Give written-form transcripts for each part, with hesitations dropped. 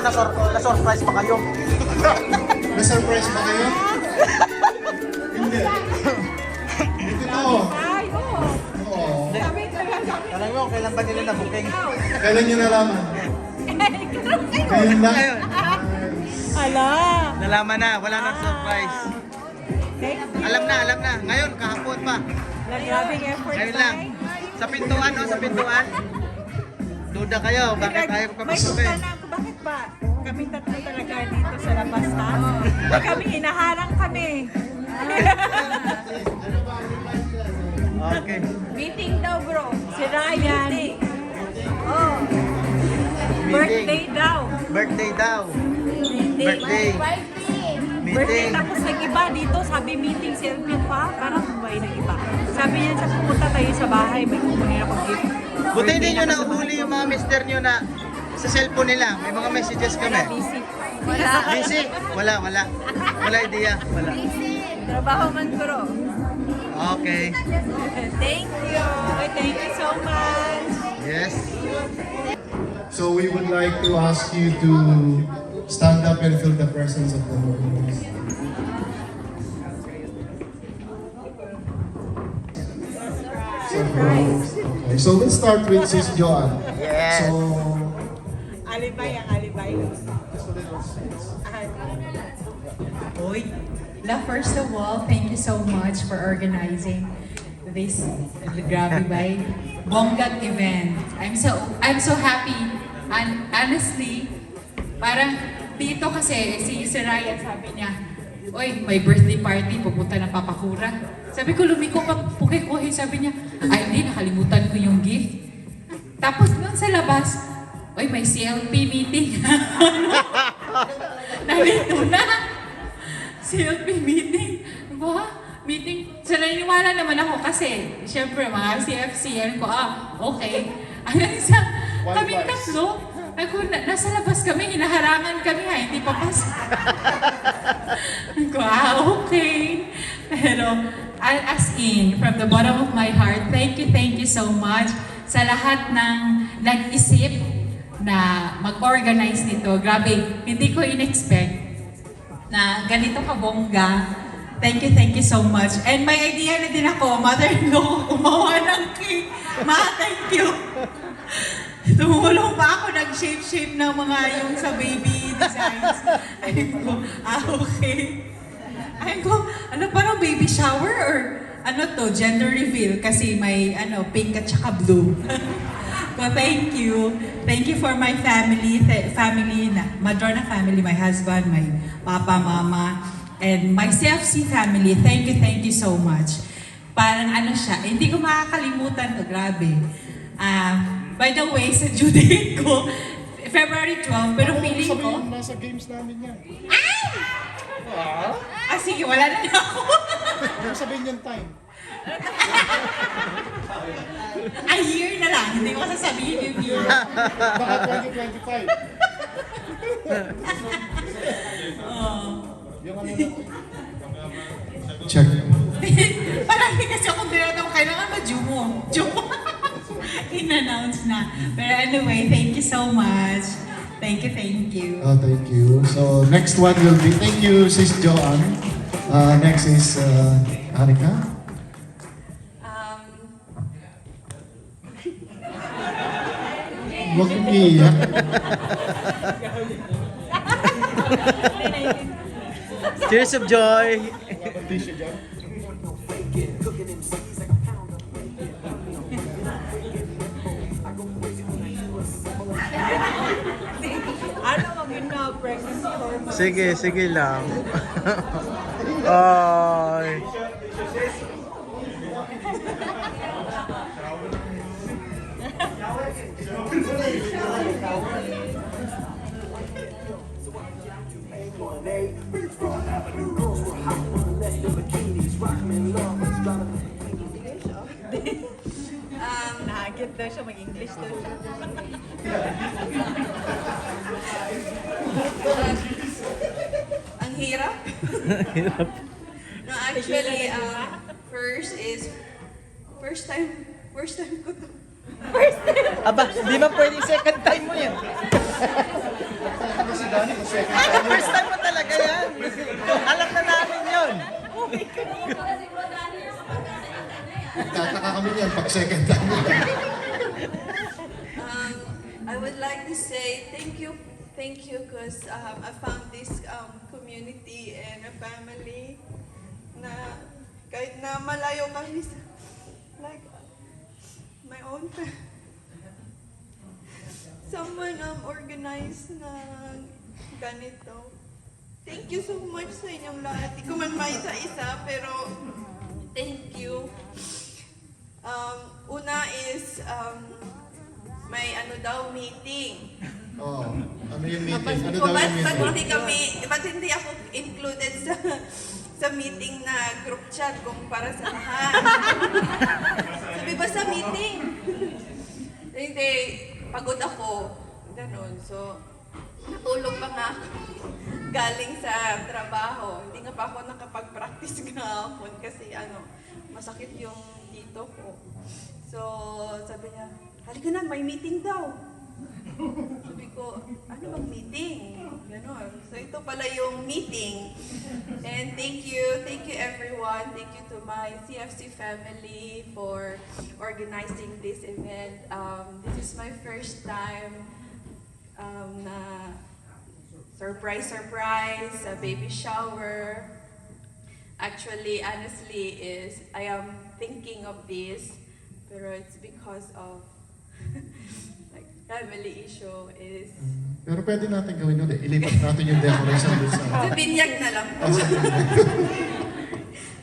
na-surprise pa kayo. Na-surprise ba kayo? Hindi. Ito to. Ay, oo. Oo. Sabi ko lang kami. Tanong mo, kailan ba nila na-booking? Kailan nyo nalaman? Ngayon lang? Ngayon. Ala. Nalaman na, wala nang surprise. Alam na. Ngayon, kahapon pa. Grabing effort. Ngayon lang. Sa pintuan, no? Sa pintuan. Duda kayo, bakit tayo May kapag-subi? punta na ako, bakit ba? Kami tatlo talaga dito sa labas, ha? Pag kami, hinaharang kami. Okay. Meeting daw, bro. Si Ryan. Oh. Meeting. Birthday daw. Birthday daw. Meeting. Birthday. Birthday, Meeting. tapos nag-iba dito, sabi meeting selfie pa, parang buhay nag-iba. Sabi niya sa pumunta tayo sa bahay, may kukunin ako gift. Buti hindi nyo nauhuli yung mga mister nyo na sa cellphone nila. May mga messages kami. Busy. Wala. Busy? Wala. Wala idea. Wala. Trabaho man, bro. Okay. Thank you. Thank you so much. Yes. So we would like to ask you to stand up and feel the presence of the Lord. Okay, so we'll start with Sis Joanne. Yes. So, Alibay ang alibay. Oy. First of all, thank you so much for organizing this Grabe by Bonggang event. I'm so happy. And honestly, parang dito kasi si Ryan sabi niya, "Oy, may birthday party, pupunta ng Papakura." Sabi ko, lumiko pag puki-kuhi. Sabi niya, "Ay, hindi, nakalimutan ko yung gift." Tapos doon sa labas, "Oy, may CLP meeting." Nalito na. CLP meeting. Ba? Meeting. So, naniniwala naman ako kasi, syempre, mga CFC, yan ko, okay. Hanggang sa, kaming tatlo, nasa labas kami, hinaharangan kami, hindi pa pasok. Ko, okay. Pero, as in, from the bottom of my heart, thank you so much sa lahat ng nag-isip na mag-organize nito. Grabe, hindi ko in-expect na ganito kabongga. Thank you so much. And may idea na din ako, mother-in-law, gumawa ng cake. Ma, thank you. Tumulong pa ako, nag-shape ng mga yung sa baby designs. Ayun ko, okay. Ayun ko, ano parang baby shower or ano to, gender reveal kasi may pink at saka blue. So thank you. Thank you for my family, Madrona family, my husband, my papa, mama, and my CFC family. Thank you so much. Parang siya, hindi ko makakalimutan to, grabe. By the way, sa due date ko, February 12, pero feeling ko... nasa games namin yan. Sige, wala na ako. Ano sabihin yung time? A year na lang, hindi ko sasabihin yung year. Baka 2025. Yung ano na... Check. Palagi kasi ako tinatanong, kailangan ba Jumo? In-announce na. Pero anyway, thank you so much. Thank you. Oh, thank you. So, next one will be... Thank you, Sis Joanne. Next is Anika. Huwag kong iiyak. Cheers of joy. Ano maging na pregnancy hormone? Sige lang. Ay. Nahagit daw siya, mag-English daw siya. Ang hirap. No, actually, first time ko to. Aba, di ba pwedeng second time mo yan? Ano si Danny kung second Ay, time first time mo talaga yan. Alam na namin yun. Nagtataka kami yan pag second time mo. I would like to say thank you because I found this community and a family na kahit na malayo kami sa, like, my own family. Someone organized na ganito. Thank you so much sa inyong lahat. Di ko man maisa-isa, pero thank you. Una is, may ano daw, meeting. Oh, ano yung meeting? Ano Kung daw ba't yung meeting? ba't hindi ako included sa meeting na group chat kung para sa lahat? Sabi ba sa meeting? Hindi, pagod ako. Ganon. So, natulog pa nga ako galing sa trabaho. Hindi nga pa ako nakapag-practice kahapon kasi masakit yung dito ko. So, sabi niya, halika na, may meeting daw. Sabi ko, ano bang meeting? Ganon. So, ito pala yung meeting. And thank you everyone. Thank you to my CFC family for organizing this event. This is my first time na surprise, baby shower. Actually, honestly, I am thinking of this, pero it's because of like family issue is Pero pwede natin gawin ulit. Ilipat natin yung decoration doon sa... sa binyag na lang po. Ah,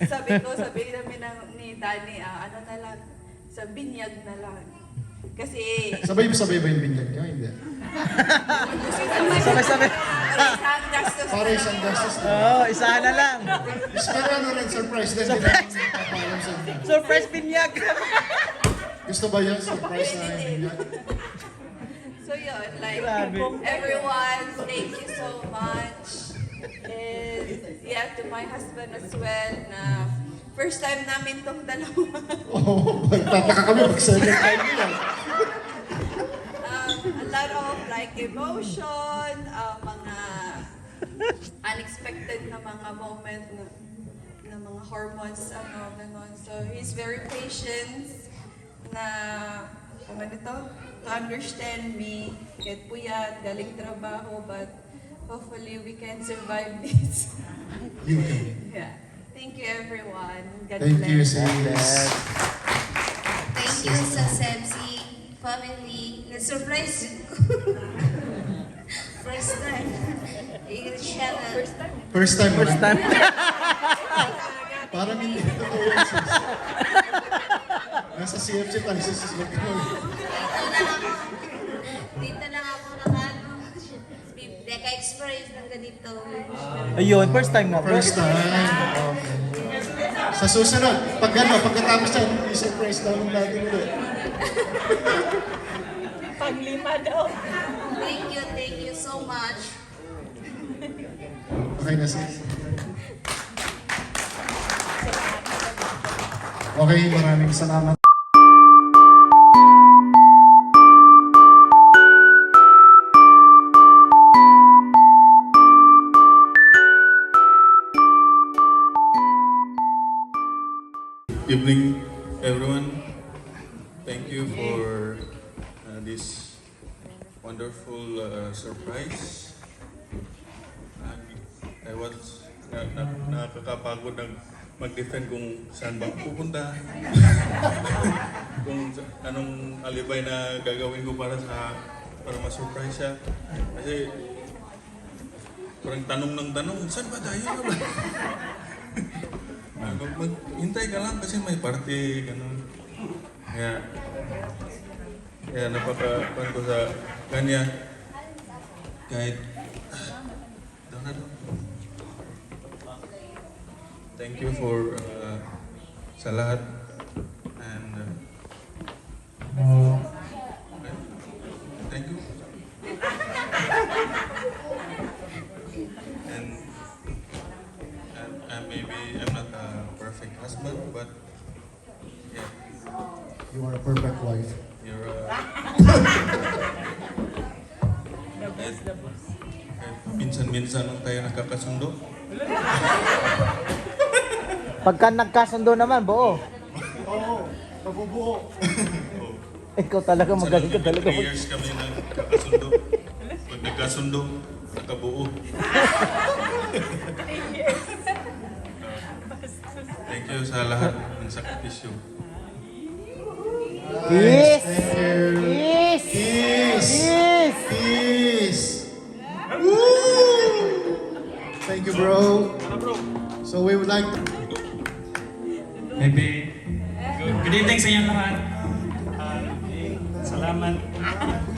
sa binyag. sabi namin ni Danny, ano na lang, sa binyag na lang. Kasi, Sabay-sabay ba yung binyag niyo? Hindi. Sabay-sabay. isang gastos Para na isang lang. gastos na. Oo, isahan na lang. Pero ano rin, surprise din. Surprise! Sa binyag. Surprise binyag. Gusto ba yun? Surprise na yung binyag? So yun, like, Grabe. everyone, thank you so much. And yeah, to my husband as well, na first time namin tong dalawa. Oo, magtataka kami pag second time nila. A lot of like emotion, mga unexpected na mga moment na mga hormones, ganon. So he's very patient na, to understand me, kahit puyat, galing trabaho, but hopefully we can survive this. You can. Yeah. Thank you everyone. God Thank you, bless. sis. Thank you sa Sepsi family. Na-surprise din ko. First time. Siya na. First time. First time. Parang hindi totoo yun, sis. Nasa CFC tayo, sis. Dito lang ako nakano. Naka-experience ng ganito. Ayun, first time nga. First time. Okay. Sa susunod, pagkatapos yan, i-surprise namin natin ulit. Panglima daw. Thank you so much. Okay na, sis. Okay, maraming salamat. Evening, everyone. Thank you for this wonderful surprise. I was nakakapagod mag-defend kung saan ba pupunta. Kung anong alibay na gagawin ko para ma-surprise siya. Kasi parang tanong ng tanong, saan ba tayo? Hintay ka lang kasi may party, gano'n. Kaya napakapan ko sa kanya. Kahit, doon na doon. Thank you for sa lahat. And thank you. And maybe I'm not a perfect husband, but yeah, You are a perfect wife. you're The boss. minsan-minsan lang tayo nakakasundo. Pagka nagkasundo naman, buo. Oo, mabubuo. Ikaw talaga, magaling ka talaga. 3 years kami nagkakasundo. Pag nagkasundo, nakabuo. Thank you sa lahat ng sakripisyo. Yes! Thank you. Yes! Peace! Yes! Peace! Woo! Thank you, bro. So we would like to... Maybe. Good evening sa inyo lahat. Salamat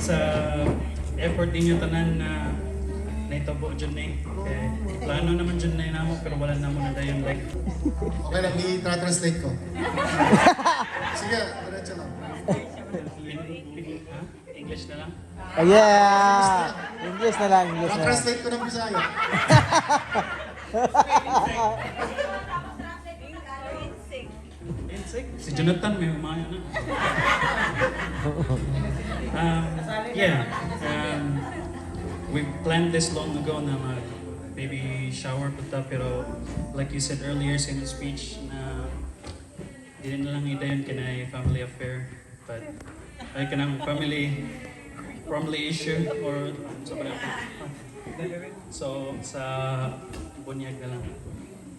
sa effort ninyo tanan na naitabo dyan eh. Plano naman dyan na inamo pero wala naman na tayong like. Okay lang, i-translate ko. Sige, diretso lang. English na lang. Yeah! English na lang, English na lang. Translate ko ng Bisaya. Si Jonathan may umaya na. Yeah. We planned this long ago na baby shower punta pero like you said earlier sa inyong speech na hindi na lang idayon kinay family affair but ay kanang family issue or sa so sa bunyag na lang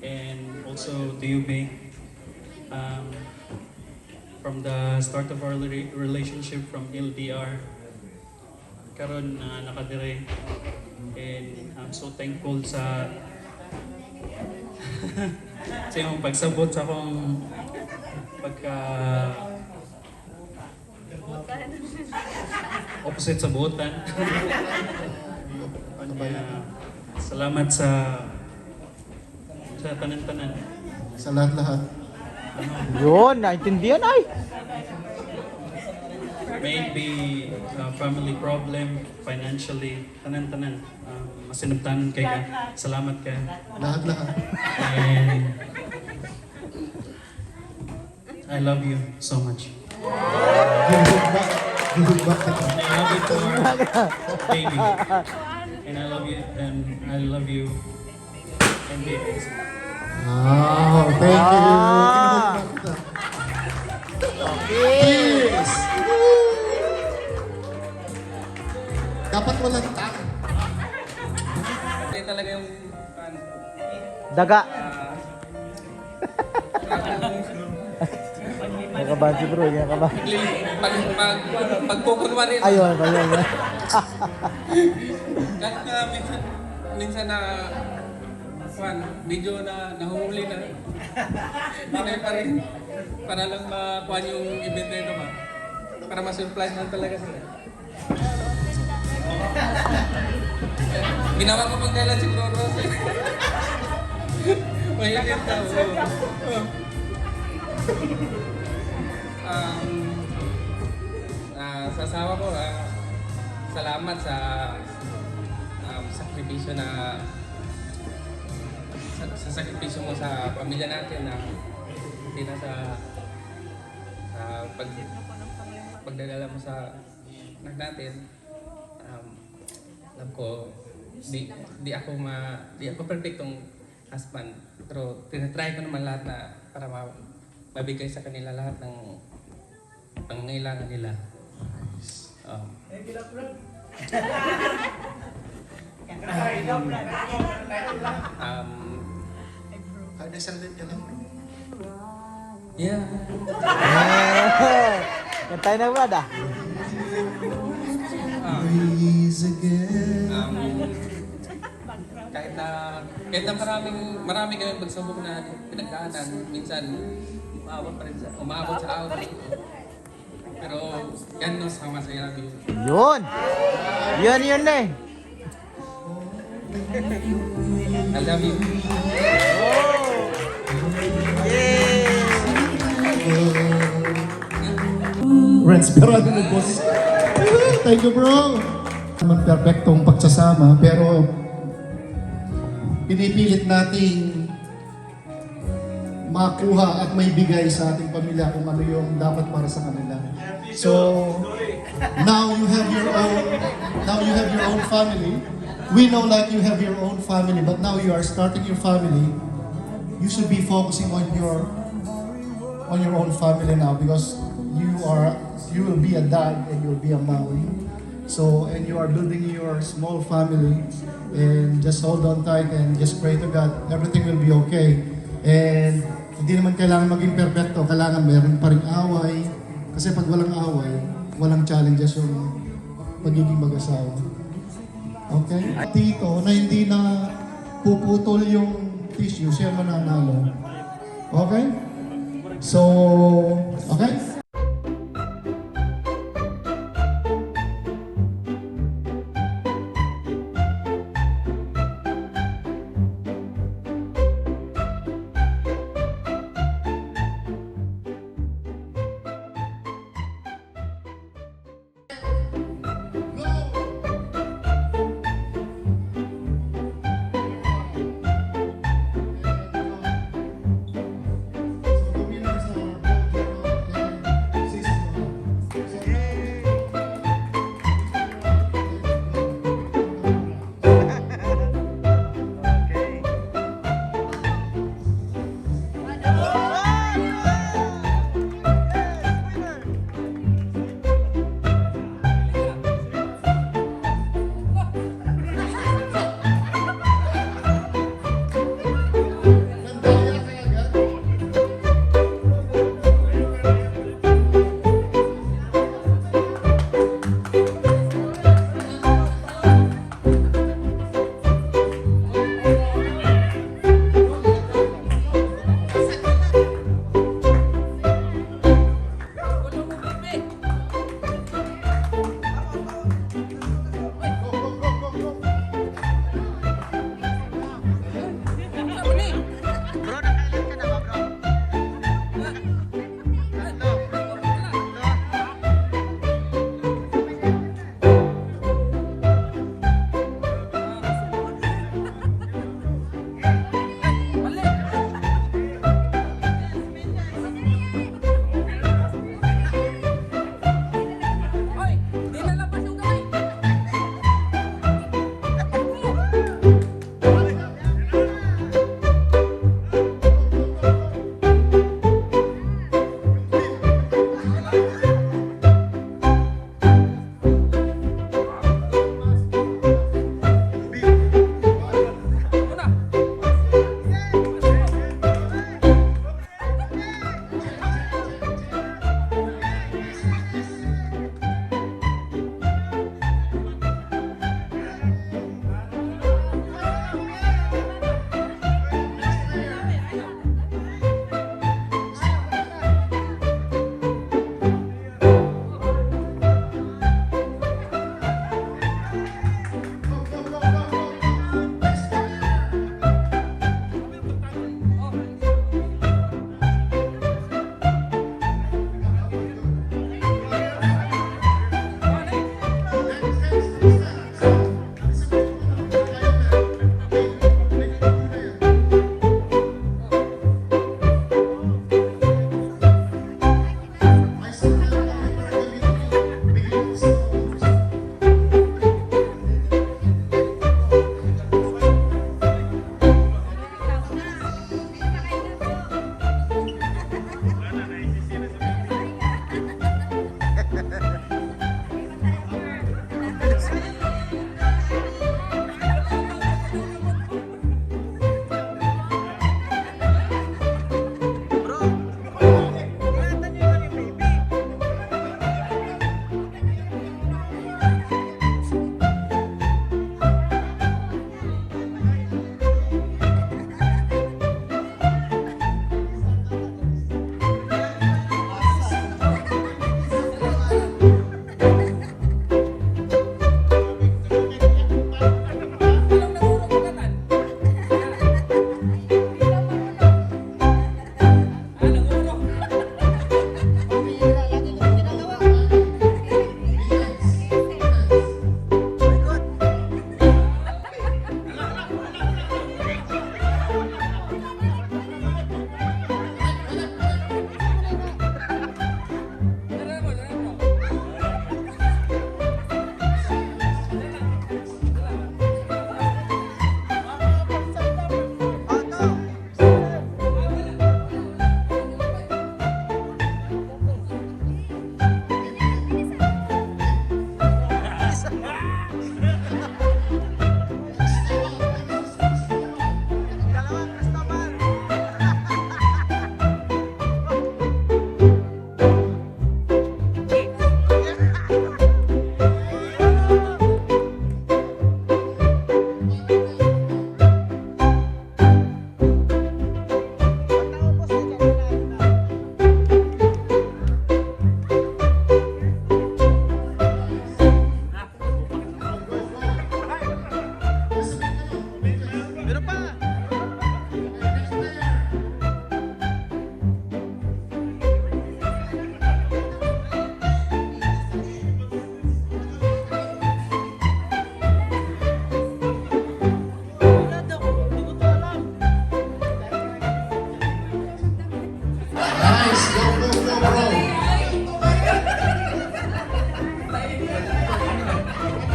and also to you Bay. From the start of our relationship from LDR karon na nakadire and I'm so thankful sa sa iyong pagsabot sa akong pagka opposite sa buotan. Salamat sa tanan-tanan. Sa lahat-lahat. Yun, naintindihan ay. Maybe family problem, financially, tanan-tanan. Masinabtanan kay ka. Salamat ka. Lahat-lahat. And I love you so much. Gihugod back. Gihugod back kita. And I love you to our baby. And I love you, and I love you, and babies. Wow, thank you. Gihugod back kita. Peace! Dapat walang tang. Ito talaga yung Daga. Nakabansi bro, yung nakabansi. pagkukunwari. Ayun, ayun. Kahit na minsan na medyo na nahuli na. Hindi pa rin. Para lang makuha yung event na ito ba? Para ma-surprise lang talaga sila. Ginawa ko pag kailan si Bro Rose. Mahilit na. Sa asawa ko, salamat sa sakripisyo na sa sakripisyo mo sa pamilya natin na hindi na sa pagdadala mo sa anak natin. Alam ko di ako perfectong husband pero tinatry ko naman lahat na para mabigay sa kanila lahat ng pangangailangan nila. Ada salin ka lang. Yeah. Kantay na ba dah? Breeze again. Kahit na marami kami pagsubok na pinagdaanan, minsan umaabot sa away. Pero yan no, sama sa love you. Yun! Yun eh. I love you. Renz Perado ng boss. Thank you, bro. Naman perfectong pagsasama, pero pinipilit nating makuha at may bigay sa ating pamilya kung ano yung dapat para sa kanila. So, now you have your own family. we know like you have your own family, but now you are starting your family. You should be focusing on your own family now because you will be a dad and you'll be a mom. So, and you are building your small family, and just hold on tight and just pray to God. Everything will be okay. And hindi naman kailangan maging perfecto, kailangan meron pa rin away. Kasi pag walang away, walang challenges yung pagiging mag-asawa. Okay? Tito, na hindi na puputol yung tissue, siya mananalo. Okay? So, okay?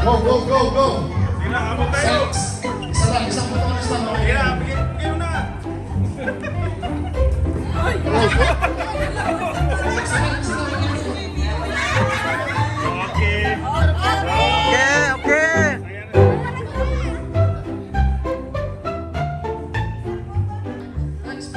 Go! Sige na, habang tayo. Isang protagonist lang. Sige na, bigyan mo na. Okay. Okay. Next.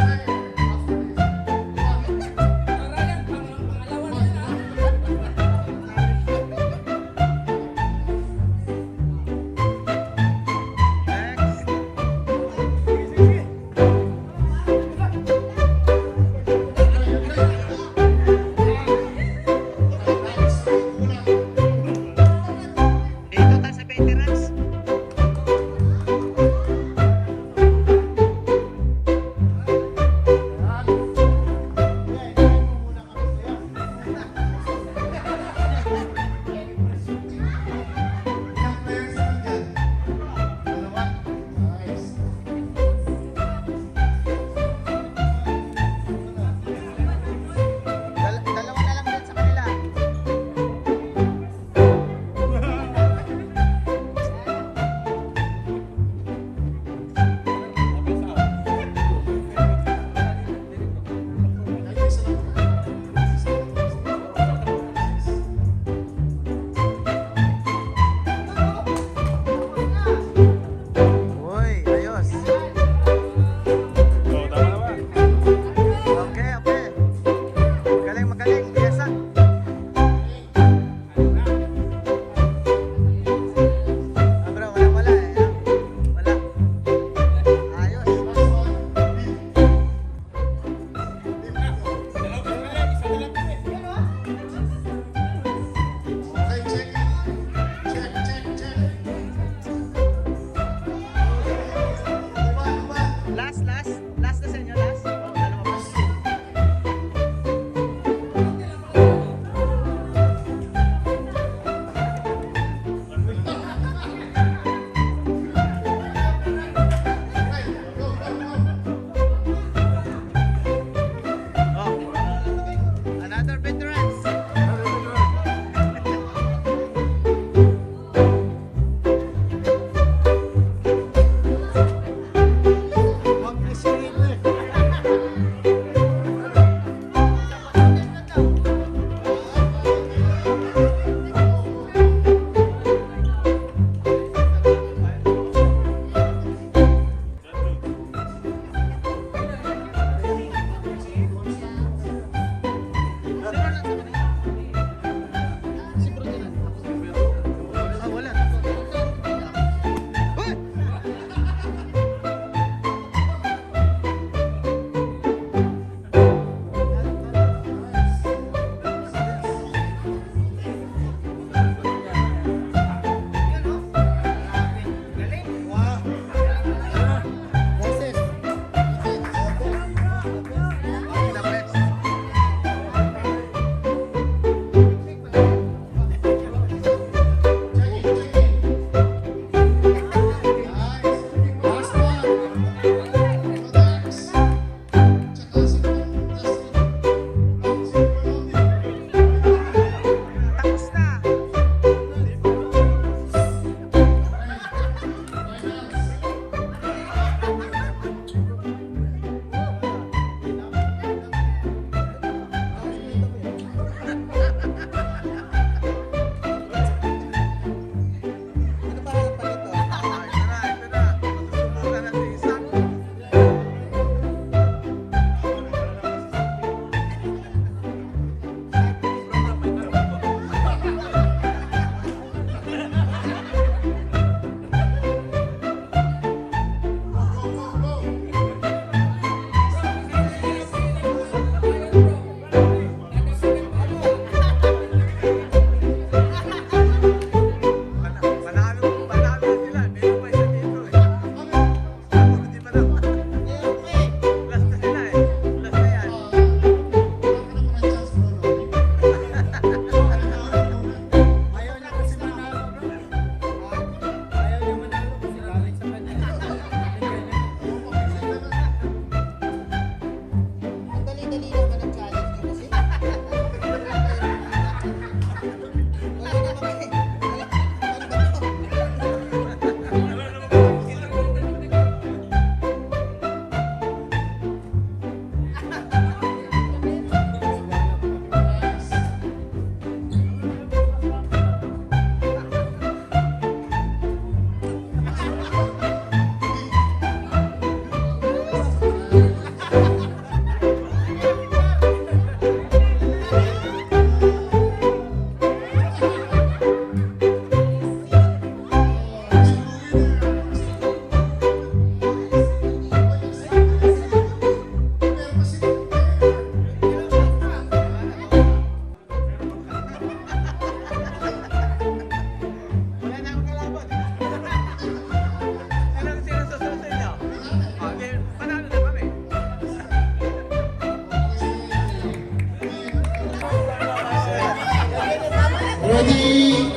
Ready,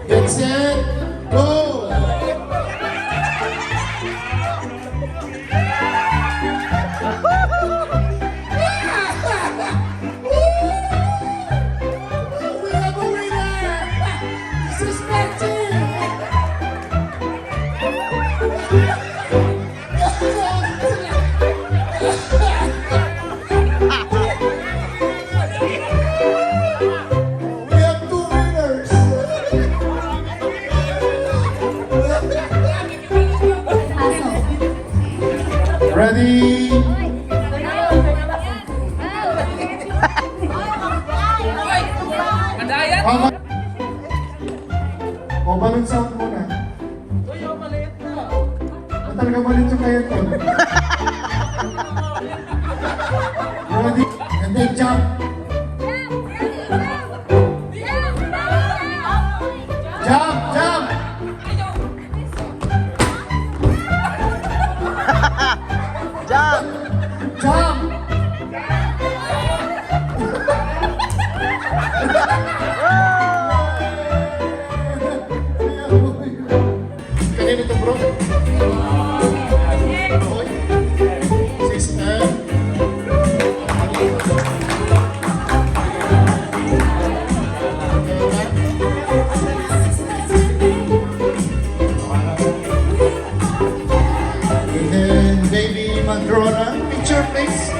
get set, go! We have a winner! This is We have two winners! Ready? Mama. O, balon sound muna. Ba't talaga maliit yung kaya to? Ready? And then jump. Jump, jump! Jump! Jump! Kanino to, bro? Sister. And then baby Madrona, picture please.